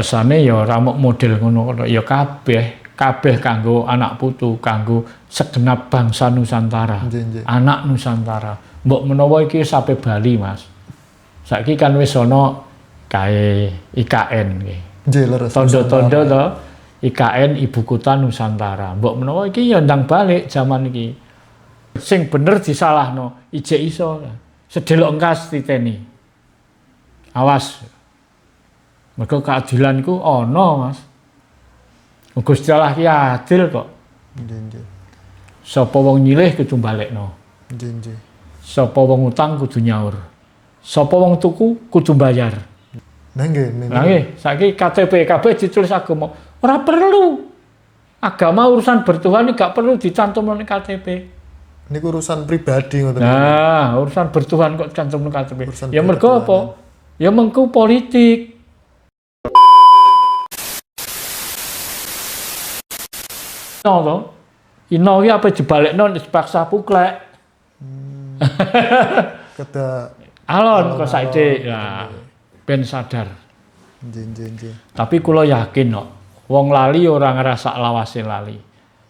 Pesane ya ora mok model ngono ya kabeh kanggo anak putu, kanggo segenap bangsa Nusantara. Anak Nusantara. Mbok menawa iki sampe Bali, Mas. Saiki kan wis ana kae IKN nggih. Nggih, leres. Tondo-tondo to IKN Ibu Kota Nusantara. Mbok menawa iki ya ndang balik zaman iki. Sing bener disalahno, ijek iso. Sedelok engkas titeni. Awas. Mergo keadilan iku ana, Mas. Gusti Allah ki adil kok. Nggih. Sapa wong nyilih kudu balekno. Nggih. Sapa wong utang kudu nyaur. Sapa wong tuku kudu bayar. Nah nggih. Lah nggih, saiki KTP kabeh ditulis agama. Ora perlu. Agama urusan bertuhan gak perlu dicantumno ning KTP. Niku urusan pribadi ngoten. Nah, urusan bertuhan kok cantumno KTP. Urusan Ya mergo apa? Ya mengku politik. Ino iki apa dibalekno dipaksa puklek. Kata Alon kok saiki ya ben sadar. Nggih. Tapi kula yakin kok wong lali ora ngerasa lawase lali.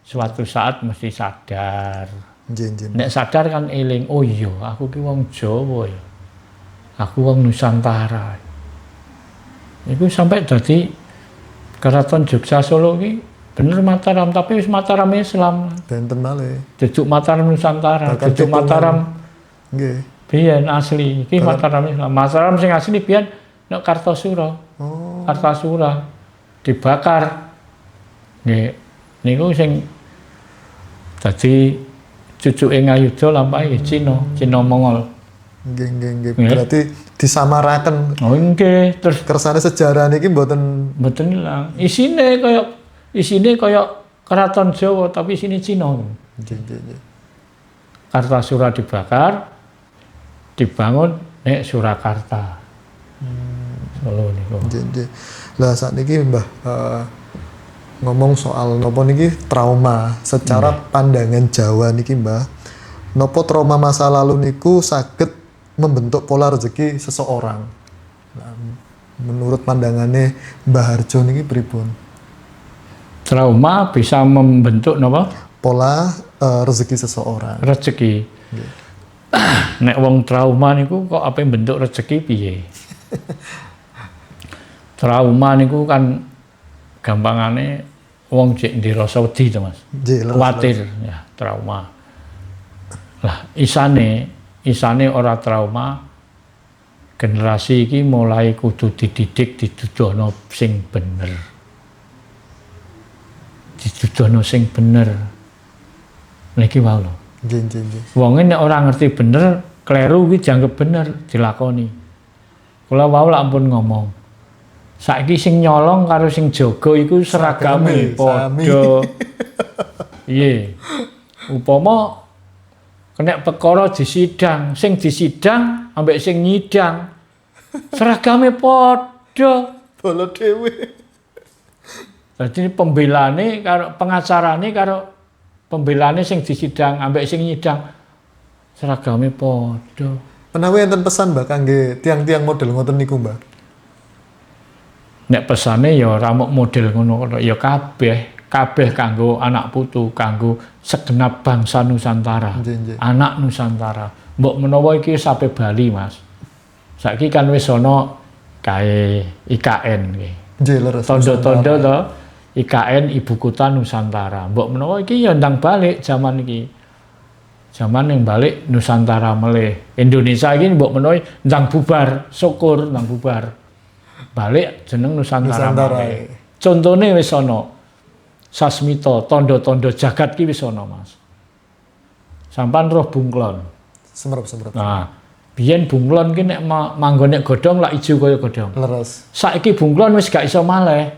Suatu saat mesti sadar. Nggih. Nek sadar kan eling, oh iya aku ki wong Jawa ya. Aku wong Nusantara. Iku sampai dadi Keraton Jogja Solo ki bener Mataram, tapi wis Mataram Islam. Benten malih. Duduk Mataram Nusantara, duduk Mataram nggih. biyen asli. Iki Mataram Islam. Mataram sing asli biyen nek Kartosura. Oh. Kartasura dibakar. Nggih. Niku sing dadi cucuke Ngayuda lampahe Cina Mongol. Nggih. Berarti disamaraken. Oh nggih, terus Kersane sejarah niki mboten ilang. Isine kaya keraton Jawa tapi isine Cina. nggih. Kartasura dibakar, dibangun nek Surakarta. Solo niku. Nggih. Lah sakniki Mbah ngomong soal napa niki trauma secara pandangan Jawa niki Mbah. Napa trauma masa lalu niku saged membentuk pola rezeki seseorang. Nah, menurut pandangannya Mbah Harjo niki pripun? Trauma bisa membentuk napa? Pola rezeki seseorang. Rezeki. Nek wong trauma niku kok apa bentuk rezeki piye? Trauma niku kan gampangane wong jek ndirasa wedi to, Mas. Kuwatir ya, trauma. Lah isane ora trauma. Generasi iki mulai kudu dididik didudono sing bener. Didudono sing bener. Niki wae lho. Nggih. Wonge nek ora ngerti bener, kleru kuwi dianggep bener, dilakoni. Kula wau lak ampun ngomong. Saiki sing nyolong karo sing jaga iku seragame padha. Iye. Upama kena perkara disidang, sing disidang ambek sing nyidang seragame padha. Bolo dhewe. Dadi pembelane karo pengacarane karo pembelane sing disidang ambek sing nyidang seragame padha. Menawi enten pesan Mbak kangge tiang-tiang model ngoten niku Mbak. Nek pesane ya ora mok model ngono ya kabeh kanggo anak putu, kanggo segenap bangsa Nusantara. Nggih. Anak Nusantara. Mbok menawa iki sampe Bali, Mas. Saiki kan wis ana kae IKN nggih. Nggih, leres. Tondo-tondo to IKN Ibu Kota Nusantara. Mbok menawa iki ya ndang balik zaman iki. Zaman yang balik Nusantara meleh. Indonesia iki mbok menawa ndang bubar, syukur ndang bubar. Balik jeneng Nusantara. Contone wis ana. Sasmita, tondo-tondo jagat ki wis ana, Mas. Sampan roh bunglon. Semrep. Nah, biyen bunglon ki nek manggon nek godhong lak ijo kaya godhong. Leres. Saiki bunglon wis gak iso maleh.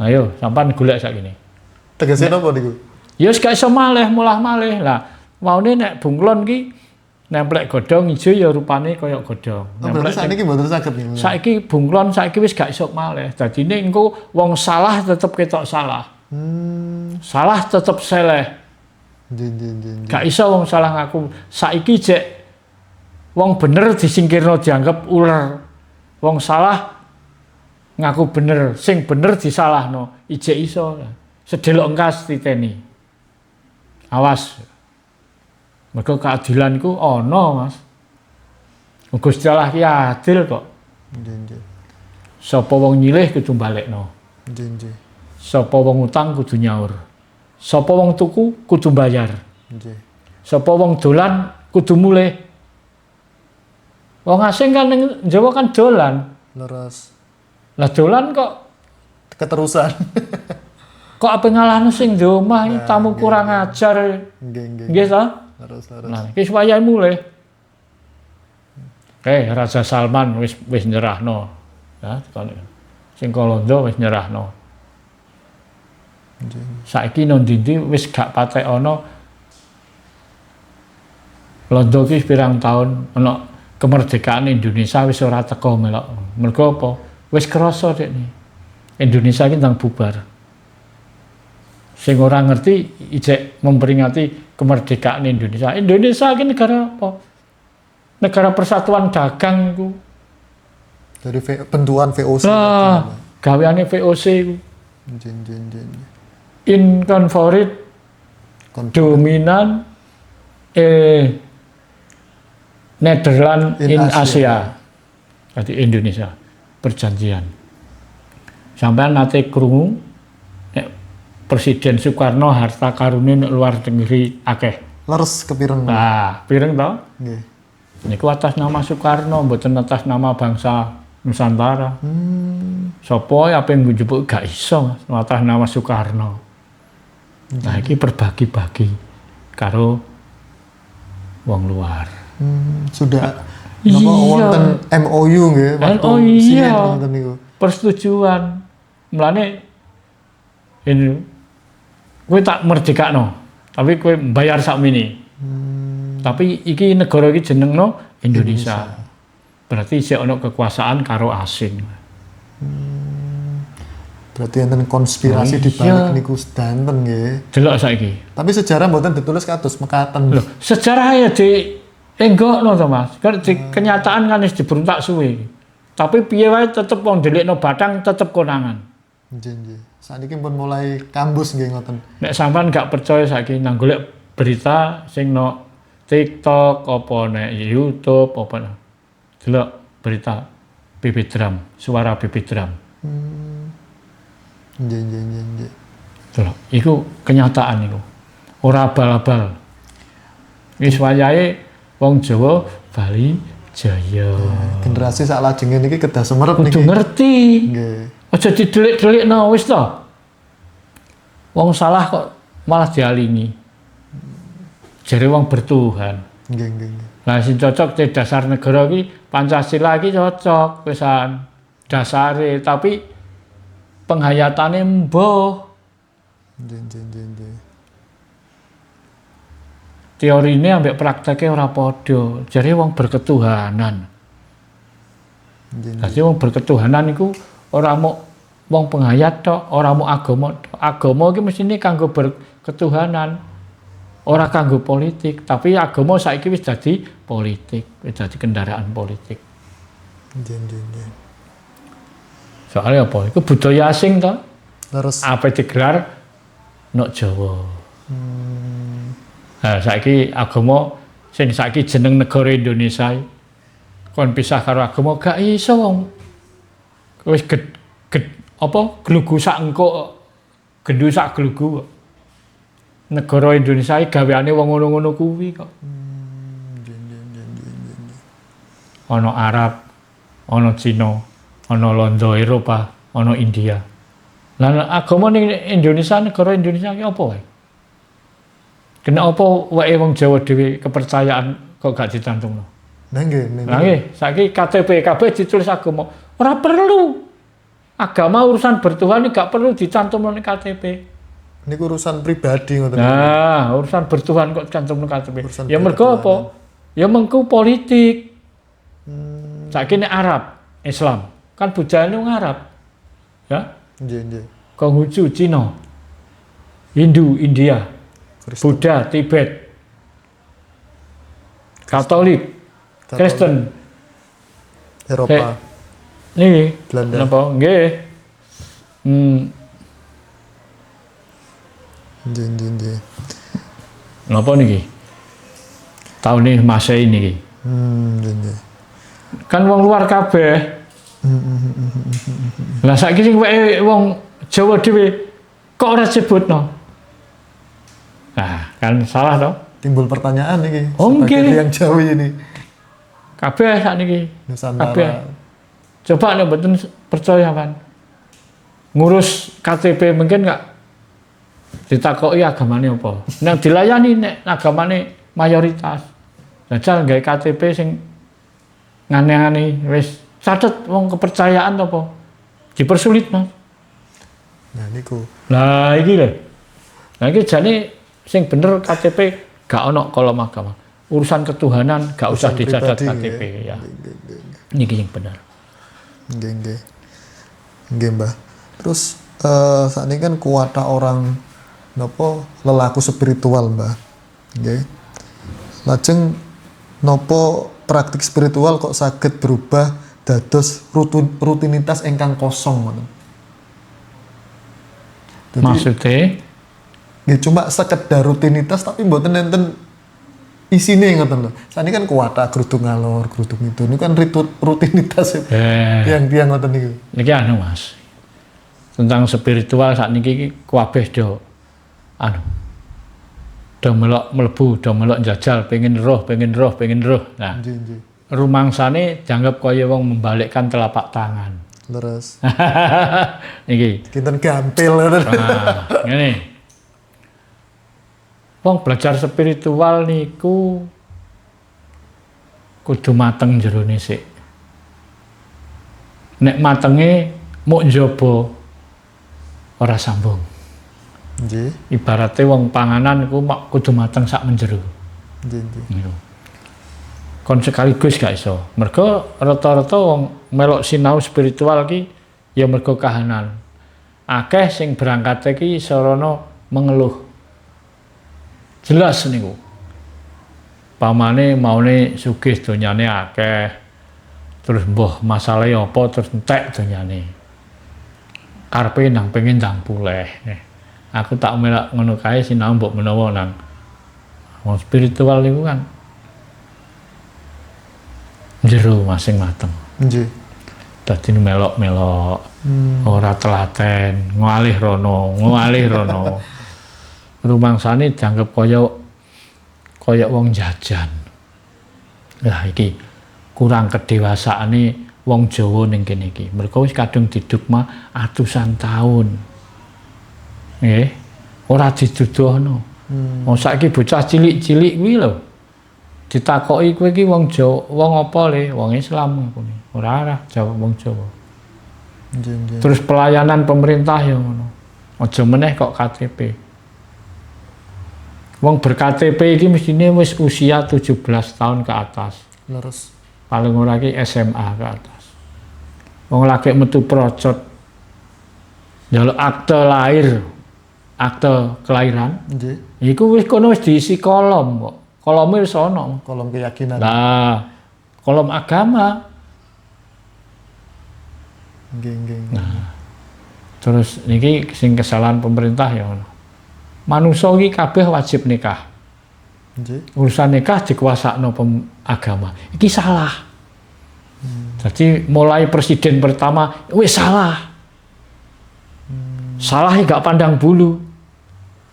Ayo, sampan golek sakjane. Tegese napa niku? Ya wis gak iso maleh, mulah maleh. Lah, maune nek bunglon ki nemplek godhong ijo ya rupane kaya godhong. Berarti sakniki mboten saged niku. Saiki bunglon saiki wis gak iso maleh. Dadine engko wong salah tetep ketok salah. Salah tetep seleh. Nggih. Gak iso wong salah ngaku. Saiki jek wong bener disingkirno dianggap uler. Wong salah ngaku bener, sing bener disalahno, ijek iso. Sedelok engkas titeni. Awas. Mergo keadilan iku ana, Mas. Gusti Allah ki adil kok. Nggih. Sapa wong nyilih kudu balekno. Nggih. Sapa wong utang kudu nyaur. Sapa wong tuku kudu bayar. Nggih. Sapa wong dolan kudu mulih. Wong asing kan ning Jawa kan dolan. Leres. Lah dolan kok Keterusan. kok ape ngalahno sing di omah iki tamu kurang ajar. Nggih. Nggih ta? Leres. Nah, iki supaya mulih. Raja Salman wis nyerahno. Ya, sing Kolondo wis nyerahno. Saiki nang ndi wis gak patek ana. Londo ki pirang tahun ana kemerdekaan Indonesia wis ora teko melok. Mergo apa? Wis krasa dekne. Indonesia ki ndang bubar. Sing ora ngerti ijek memperingati kemerdekaan Indonesia. Indonesia ki negara apa? Negara Persatuan Dagang iku. Dari bentukan VOC. Nah, gaweane VOC iku. Inconfourit dominan Nederland in Asia. Jadi Indonesia perjanjian. Sampean nate krungu Presiden Soekarno harta karune nek luar negeri akeh. Leres kepireng. Nah, pireng to? Nggih. Niku atas nama Soekarno, mboten atas nama bangsa Nusantara. Sopo apa yang njupuk gak iso atas nama Soekarno. Nah, iki berbagi-bagi karo wong luar. Sudah Iya. napa wonten MOU nggih waktu iya. wonten niku. Persetujuan. Mulane ini kowe tak merdekakno, tapi kowe bayar sakmene. Tapi iki negara iki jenengno Indonesia. Berarti isih ana kekuasaan karo asing. Berarti enten konspirasi di balik niku sedanten nggih. Delok saiki. Tapi sejarah mboten ditulis kados mekaten. Loh, sejarah ya enggokno to Mas. Kenyataan kan wis diberuntak suwe. Tapi piye wae tetep wong ndelikno bathang tetep konangan. Nggih. Saniki pun mulai kambus nggih ngoten. Nek sampean gak percaya saiki nang golek berita sing no TikTok apa nek YouTube apa delok berita BB Drum, suara BB Drum. Nggih. Delok, iku kenyataan iku. Ora abal-abal. Wis wayahe wong Jawa Bali Jaya. Generasi sak lajenge niki kedah semerep niki. Kudu ngerti. Nggih. Aja didelik-delikno wis to. Wong salah kok malah dialingi. Jare wong bertuhan. Nggih. Lah sing cocok di dasar negara iki Pancasila iki cocok pisan dasare, tapi penghayatane mbuh. Nggih. Teorine ambek prakteknya ora padha. Jare wong berketuhanan. Dadi wong berketuhanan iku ora mau wong penghayat tok, ora mau agama tok. Agama iki mestine kanggo berketuhanan, ora kanggo politik. Tapi agama saiki wis dadi politik, wis dadi kendaraan politik. Nggih. Soalnya apa? Iku budaya asing to. Leres. Apa digelar nok Jawa. Nah, saiki agama sing saiki jeneng negara Indonesia kon pisah karo agama gak iso wong. Wis glugu sak engko gendu sak glugu. Negara Indonesia iki gaweane wong ngono-ngono kuwi kok. Ana Arab, ana Cina, ana Londo Eropa, ana India. Lah agama ning Indonesia, negara Indonesia iki apa wae? Kena apa wae wong Jawa dhewe kepercayaan kok gak dicantumno? Nggih, saiki KTP kabeh ditulis agama. Ora perlu. Agama urusan bertuhan ini gak perlu dicantumno ning KTP. Niku urusan pribadi ngoten. Nah, urusan bertuhan kok dicantumno KTP. Urusan Ya mergo apa? Ya mengko politik. Saiki nek Arab, Islam, kan budayane wong Arab. Ya? Nggih. Konghucu Cina, Hindu, India, Buddha, Tibet, Katolik, Kristen, Eropa. Niki. Belanda. Napa? Nggih. Nggih. Napa niki? Tahun ini Masehi niki. Nggih. Kan wong luar kabeh. Lah saiki sing wae wong Jawa dhewe kok ora sebutno. Nah, kan salah toh. Timbul pertanyaan nih, Oh, sebagai nggih. yang Jawi ini. Kabeh sakniki. Nusantara. Kabeh. Coba nek mboten percaya kan. Ngurus KTP mungkin nggak ditakoki agamane apa. Nek dilayani nek agamane mayoritas. Jajal gawe KTP sing ngane-ngane wis catet wong kepercayaan apa. Dipersulit, Mas. Nah, niku. Lah iki lho. Lah iki jane sing bener KTP gak ono kolom agama. Urusan ketuhanan gak usah Urusan dicatat pribadi, KTP ya. Nggih. Niki sing bener. Nggih, Mbah. Terus saat ini kan kuwata orang nopo lelaku spiritual, Mbah. Nggih. Lajeng nopo praktik spiritual kok saged berubah dados rutinitas ingkang kosong ngoten. Jadi, Maksudnya ya cuma sekedar rutinitas tapi mboten enten isine ngoten lho. Sakniki kan kuwata grudung ngalor, grudung itu. Ini kan rutinitas tiang-tiang ngoten niku. niki anu Mas. Tentang spiritual saat niki kabeh do anu. Do melok mlebu, do melok njajal, pengen roh. Nah, Nggih. rumangsane dianggap kaya wong membalikkan telapak tangan. Leres. Niki. Kinten gampil ngoten. Nah, ngene. Wong belajar spiritual niku kudu mateng jerone sik. Nek matenge muk njaba ora sambung. Nggih. Ibaratnya wong panganan iku kudu mateng sak menjero. Nggih. Ngono. Kon sekaligus gak iso. Mergo rata-rata wong melok sinau spiritual ki ya mergo kahanan. Akeh sing berangkate ki sarana mengeluh. Jelas niku. Pamane maune sugih donyane akeh. Terus mbah masalahe apa terus entek donyane. Karepe nang pengen ndang pulih. Aku tak melak ngono kae sinau mbok menawa nang wong spiritual niku kan jero masing mateng. Nggih. Dadi melok-melok, ora telaten, ngalih rono. Rumangsane dianggap kaya wong jajan. Lah iki kurang kedewasaane wong Jawa ning kene iki. Mergo wis kadung didukma atusan taun. Nggih, ora diduduhno. Wong saiki bocah cilik-cilik kuwi lho. Ditakoki kowe iki wong Jawa, wong apa le? Wong Islam ngene. Ora jawab wong Jawa. Nggih. Terus pelayanan pemerintah ya ngono. Aja meneh kok KTP. Wong ber-KTP iki mestine wis usia 17 tahun ke atas. Leres. Paling ora ki SMA ke atas. Wong lagi metu procot. Njaluk akte lahir, akte kelahiran. Nggih. Iku wis kono wis diisi kolom kok. Kolome wis ana. Kolom keyakinan. Lah, kolom agama. Nggih. Terus niki sing kesalahan pemerintah ya ngono. Manungsa iki kabeh wajib nikah. Nggih. Urusan nikah dikuasakno agama. Iki salah. Jadi mulai presiden pertama wis salah. Salah gak pandang bulu.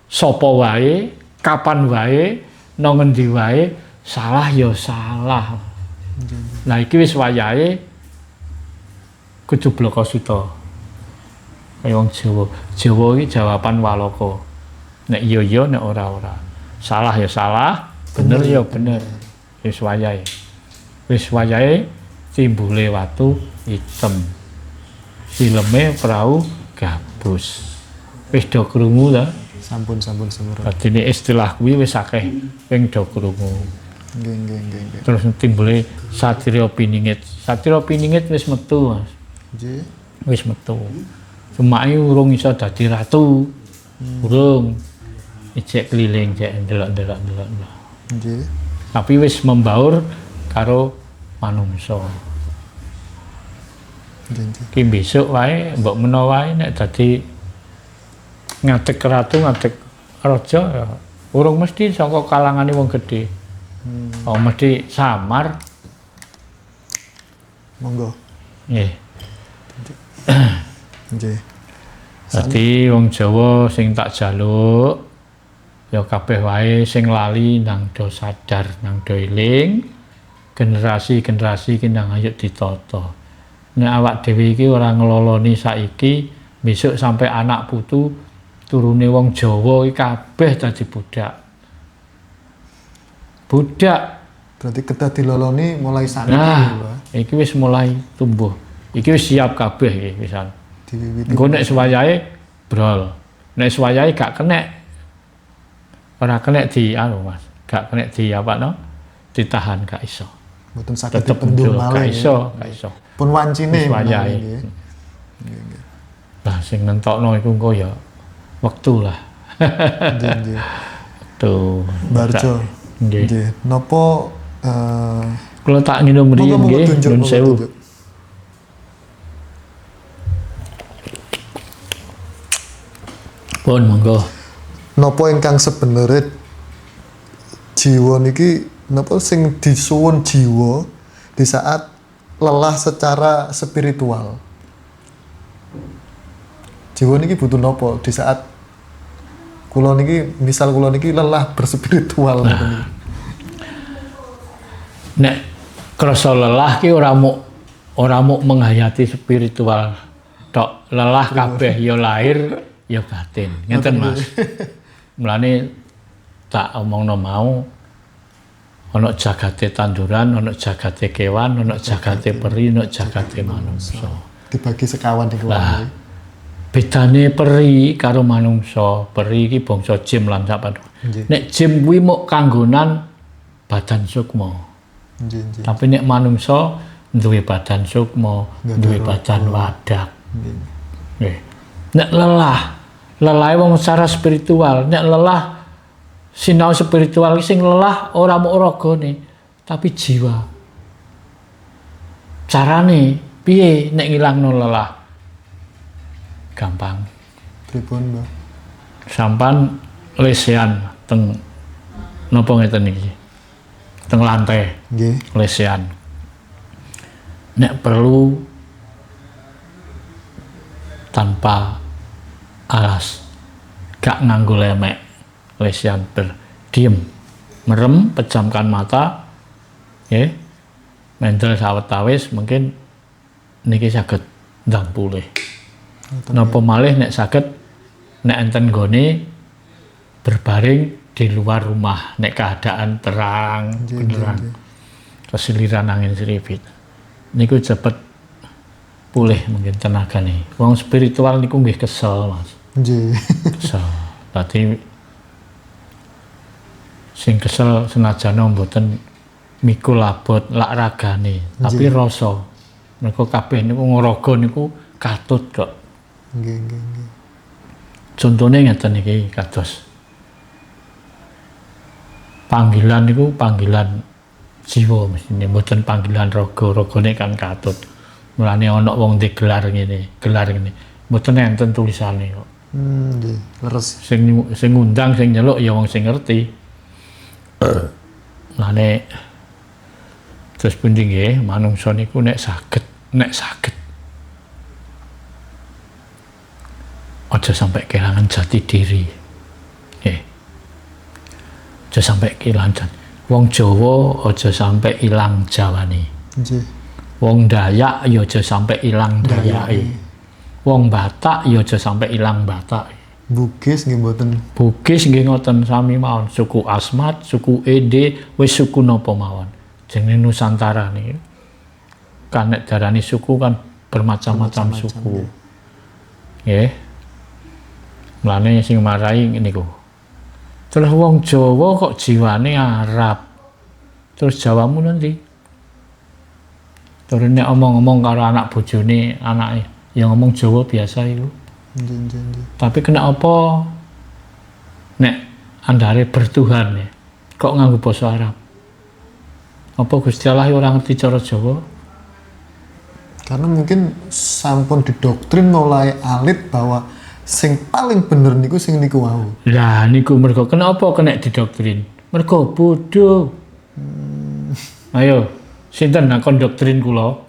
Sopo wae, kapan wae, nang ngendi wae, salah ya salah. Nah iki wis wayahe kudu blokosita. Kaya wong Jawa. Jawa iki jawaban walaka. Nek iya nek ora. Salah ya salah, bener ya bener. Wis wayahe. Wis wayahe timbule watu hitam. Filme perahu gabus. Wis do krungu ta? Sampun semeru. Dadi istilah kuwi wis akeh ping do krungu. Nggih. Terus timbule satria piningit. Satria piningit wis metu, Mas. Nggih. Wis metu. Cuma urung iso dadi ratu. Urung. Ijek keliling, jek ndelok. Nggih. Tapi wis membaur karo manungsa. Nggih, nggih. Ki besok wae mbok menawa wae nek dadi ngadeg ratu ngadeg raja ya urung mesti saka kalangane wong gedhe. Oh mesti samar. Monggo. Nggih. Nggih. Dadi wong Jawa sing tak jaluk ya kabeh wae sing lali nang do sadar nang do eling generasi-generasi iki nang ayo ditata. Nek awak dhewe iki ora ngeloloni saiki besok sampai anak putu turune wong Jawa iki kabeh dadi budak. Budak. Berarti kedah diloloni mulai saniki Nah, Mbah. iki wis mulai tumbuh. Iki wis siap kabeh iki pisan. Diwiwiti. Engko nek swayahe brol. Nek swayahe gak kenek ora kenek di anu Mas. Gak kenek di apa no? Ditahan gak iso. Mboten saged Tetep dipendung muncul, malih. gak iso, gak iso. Pun wancine Wis wayahe. nggih. Lah sing nentokno iku engko ya wektu lah. Nggih, nggih. Tuh. Barjo. Nggih. Nggih. Napa Kula tak nginum mriyen monggo nggih, tunjuk, nyuwun monggo sewu. tunjuk. Pun monggo. Napa ingkang sebenere jiwa niki napa sing disuwun jiwa di saat lelah secara spiritual. Jiwa niki butuh napa di saat kula niki misal kula niki lelah berspiritual ngoten niki. Nek krasa lelah ki ora muk menghayati spiritual tok, lelah kabeh ya lahir ya batin. Ngeten Mas. Mulane tak omongno mau ana jagate tanduran, ana jagate kewan, ana jagate peri, ana jagate manungsa. Dibagi sekawan niku Lah, wae. bedane peri karo manungsa. Peri iki bangsa jin lan sapadha. Nggih. Nek jin kuwi muk kanggonan badan sukma. Nggih, nggih. Tapi nek manungsa duwe badan sukma, Nggak duwe ada badan wadak. Nggih. Nggih. Nek lelah wong secara spiritual, nek lelah sinau spiritual sing lelah ora muk ragane, tapi jiwa. Carane piye nek ngilangno lelah? Gampang. Pripun, Mbah? Sampan lesehan teng napa ngeten iki? Teng lantai. Nggih. Lesehan. Nek perlu tanpa alas, gak nganggo lemek, lesehan diem, merem, pejamkan mata, ya, mendel sawetawis mungkin niki saged ndang pulih. Napa malih nek saged nek enten gone berbaring di luar rumah, nek keadaan terang, beneran. Kesiliran angin seripit. Niku cepet pulih mungkin tenaga nih. Wong spiritual niku nggih kesel Mas. Nggih. Kesel. Berarti sing kesel senajan mboten mikul abot lak ragane, tapi rasa. Mergo kabeh niku ngaraga niku katut kok. Nggih, nggih, nggih. Contone ngeten iki kados. Panggilan niku panggilan jiwa mestine mboten panggilan raga. Ragane kan katut. Mulane ana wong ndek gelar ngene. Mboten enten tulisane kok. Nggih, leres. Sing ngundang sing nyeluk ya wong sing ngerti. Mulane terus pundi nggih manungsa niku nek saged aja sampai kehilangan jati diri. Nggih. Aja sampai kehilangan jati. Wong Jawa aja sampai ilang Jawane. Nggih. Wong Dayak ya aja sampai ilang Dayake. Wong Batak ya aja sampai ilang Batake. Bugis nggih mboten. Bugis nggih ngoten sami mawon, suku Asmat, suku Ede, wis suku napa mawon. Jenenge Nusantara niki. Kan nek darani suku kan bermacam-macam suku. Nggih. Mulane sing marai niku. Terus wong Jawa kok jiwane Arab. Terus Jawamu nanti. Terus nek omong-omong karo anak bojone, anake yang ngomong Jawa biasa itu. Nggih, nggih, nggih. Tapi kena apa? Nek andare bertuhan ya, kok nganggo basa Arab? Apa Gusti Allah ora ngerti cara Jawa? Karena mungkin sampun didoktrin mulai alit bahwa sing paling bener niku sing niku wau. Lah niku mergo kenapa kena didoktrin? Mergo bodoh. Ayo, sinten nakon doktrin kula?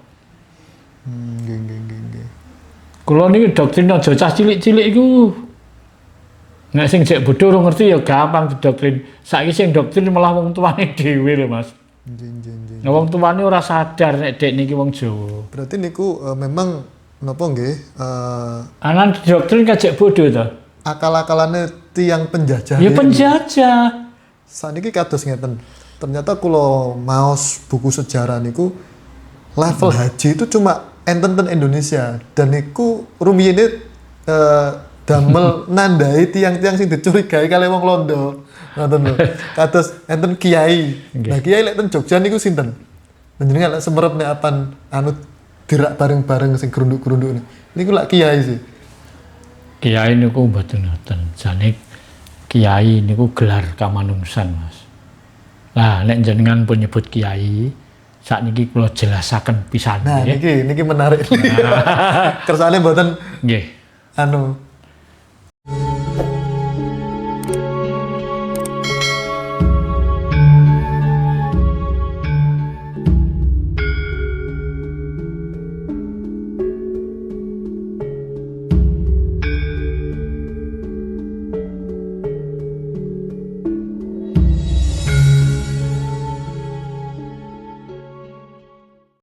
Nggih. Kula niki doktrin aja cah cilik-cilik iku. Nek sing jek bodoh ora ngerti ya gampang didoktrin. Saiki sing doktrin malah wong tuane dhewe lho, Mas. Nggih. Wong tuane ora sadar nek dek niki wong Jawa. Berarti niku memang napa nggih Anan doktrin kajek bodoh to. akal-akalane tiang penjajah. Ya penjajah. Saniki kados ngeten. Ternyata kula maos buku sejarah niku level haji itu cuma enten ten Indonesia dan niku rumiyine damel nandai tiang-tiang sing dicurigai kali wong Londo. Ngoten lho. Kados enten kiai. Nah, kiai lek ten Jogja niku sinten? Panjenengan lek semerep nek apan anu dirak bareng-bareng sing gerunduk-gerunduk niku lak kiai sih. Kiai niku mboten ngoten. Jane kiai niku gelar kamanungsan, Mas. Lah nek jenengan pun nyebut kiai, sakniki kula jelasaken pisan Nah, nggih. niki menarik. Kersane mboten Nggih. anu